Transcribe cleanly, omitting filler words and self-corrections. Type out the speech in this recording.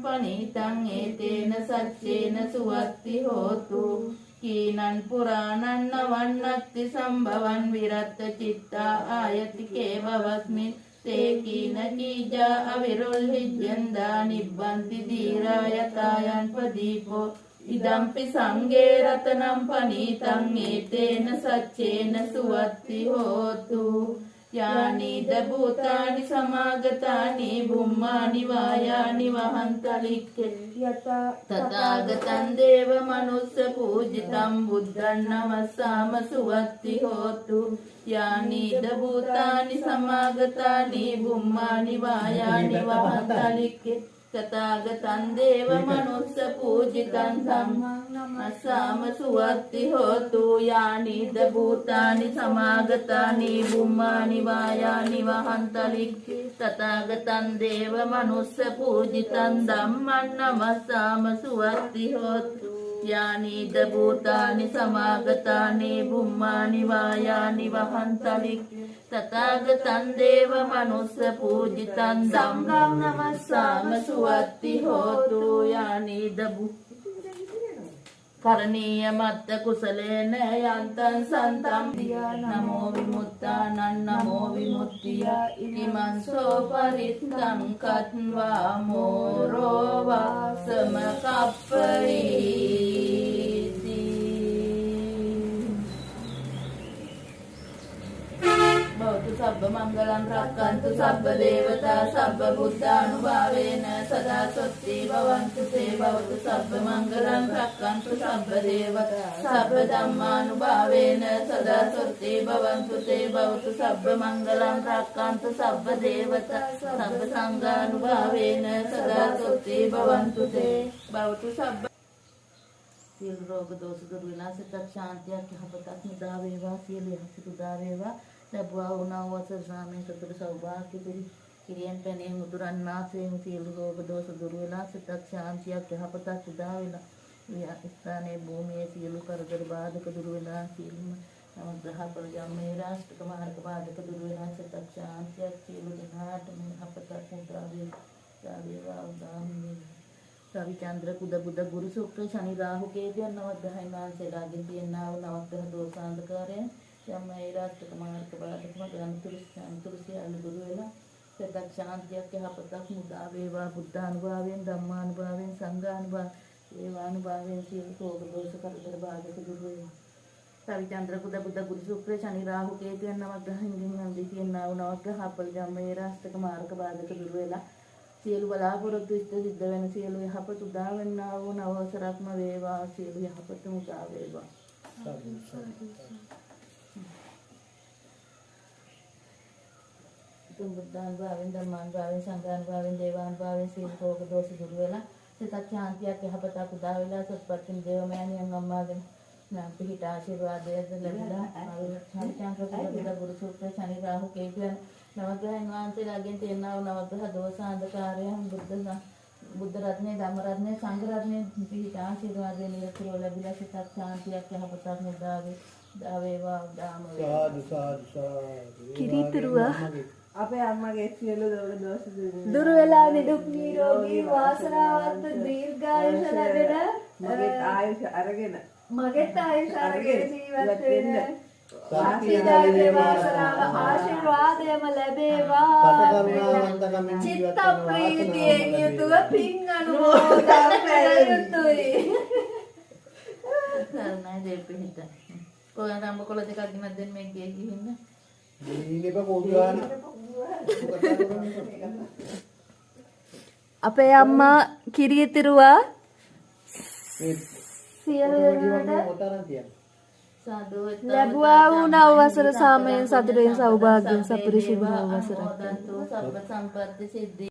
පනීතං ඒතේන සච්චේන සුවත්ති හෝතු කීනං පුරාණං නවන්නත්ති සම්භවං විරත්ත චිත්තා ආයති කේවවස්මින් තේ කීන කීජා අවිරුල්හිජ්ජන්දා නිබ්බන්ති දීරා යතායන් පදීපෝ ඉදම්පි සංඝේ රතනම් පනීතං ඒතේන සච්චේන සුවත්ති හෝතු යානිද භූතානි සමාගතානි බුම්මානි වායානි වහන්තලික්ඛේ තථාගතං දේව මනුස්ස පූජිතං බුද්ධං නමස්සාම සුවත්ති හෝතු යානිද භූතානි සමාගතානි බුම්මානි වායානි වහන්තලික්ඛේ තථාගතං දේව මනුස්ස පූජිතං සම්මස්සාම සුවත්ති හෝතු යානිද භූතානි සමාගතානි බුම්මානි වායානි වහන්තලික්ඛේ තථාගතං දේව මනුස්ස පූජිතං ධම්මං නමස්සාම සුවත්ති හෝතු යානිද භූතානි සමාගතානි බුම්මානි වායානි වහන්තලික්ඛේ තථාගතං දේව මනුස්ස පූජිතං ධම්මං නමස්සාම සුවත්ති හෝතු යානිද කරණීය මත්ත කුසලේන යන්තං සන්තම් නමෝ විමුක්තානං නමෝ විමුක්තිය ඉමංසෝ පරිත්තං කତ୍වා මෝරෝ වාසම කප්පීති භවතු සබ්බ මංගලං රක්ඛන්තු සබ්බ දේවතා සබ්බ බුද්ධානුභාවේන සදා සොත්ති භවන්තු තේ භවතු සබ්බ මංගලං රක්ඛන්තු සබ්බ දේවතා සබ්බ ධම්මානුභාවේන සදා සොත්ති භවන්තු තේ භවතු සබ්බ මංගලං රක්ඛන්තු සබ්බ දේවතා සබ්බ සංඝානුභාවේන සදා සොත්ති භවන්තු තේ භවතු සබ්බ සියලු රෝග දෝෂ දුරු විනාශක ශාන්තියක් යහපතක් නිදා වේවා සියලු යහපත උදා වේවා ලැබුවා වුණා වූ සාමයේ සතුට සෞභාග්‍ය කිරියන් පැනේ මුදුරන්නාසයෙන් සියලු රෝග දෝෂ දුරු වෙලා සිතක් ශාන්තියක් යහපතක් උදා වෙලා ස්ථානයේ භූමියේ සියලු කරදර බාධක දුරු වෙලා සියලුම නවග්‍රහ පරිජම්මේ රාෂ්ටක මාර්ග බාධක දුරු වෙලා සිතක් ශාන්තියක් සියලු දෙනාටම යහපතක් උදා වේවා උදා රවිචන්ද්‍ර කුද බුද ගුරු ශුක්‍ර ශනි රාහු කේතුන් නවග්‍රහයන් වහන්සේලාගෙන් තියෙනා වූ නවග්‍රහ දෝෂාන්ධකාරයන් යම්මේ රාජ්‍යක මාර්ග බාධකම ගන්තුරුසිය අනුගුරු වෙලා සත්‍ය ශාන්තියක් යහපතක් මුදා වේවා බුද්ධානුභාවයෙන් ධම්මානුභාවයෙන් සංඝානුභාවයෙන් සියලු රෝග දෝෂ කරදර බාධක දුරු වේවා රවිචන්ද්‍ර කුද බුද ගුරු ශුක්‍ර ශනි රාහු කේතුන් නවග්‍රහයන් වහන්සේ තියෙනා වූ නවග්‍රහ පරිජම්මේ රාජ්‍යක මාර්ග බාධක දුරු වෙලා සියලු බලාපොරොත්තු ඉෂ්ට සිද්ධ වෙන සියලු යහපත උදා වෙන්නා වූ නවසරක්ම වේවා සියලු යහපත උදා වේවා බුද්ධානුභාවයෙන් ධම්මානුභාවයෙන් සංඝානුභාවයෙන් දේවානුභාවයෙන් සියලු රෝග දෝෂ දුරු වෙලා සිතක් ශාන්තියක් යහපතක් උදා වෙලා සත්පත්තින් දේවමයන්යන් අම්මාගෙන නම් පිහිට ආශිර්වාදයද ලැබිලා හරිචාන්ද්‍ර ගුරු සූත්‍ර ශනි රාහු කේතුන් නවග්‍රහයන් වහන්සේලාගෙන් තියෙනා වූ නවග්‍රහ දෝෂාන්ධකාරයන් බුද්ධ රත්නේ ධම්ම රත්නේ සංඝ රත්නේ පිහිට ආශිර්වාදයෙන් නිරතුරුව ලැබිලා සිතක් ශාන්තියක් යහපතක් උදා වේවා උදාම කිරිතුරුවා අපේ අම්මගේ සියලු දෝෂ දුර වෙලා නිදුක් නිරෝගී වාසනාවන්ත දීර්ඝායුෂ ලැබෙන මගේ ආයුෂ අරගෙන ජීවත් වෙන්න ආශිර්වාදයම ලැබේවා චිත්ත ප්‍රීතියෙන් යුතුව පින් අනුමෝදන් කළ යුතුයි කරන්නේ දෙපිට කොහෙන්ද අම්බ කොළ දෙකක් ගෙනත් දෙන්න මේ ගිහින් අපේ අම්මා කිරියතිරුවා සියලු ලැබුවා වූ නව වසර සාමයෙන් සතුටෙන් සෞභාග්‍යයෙන් සපිරිසිදු නව වසරක්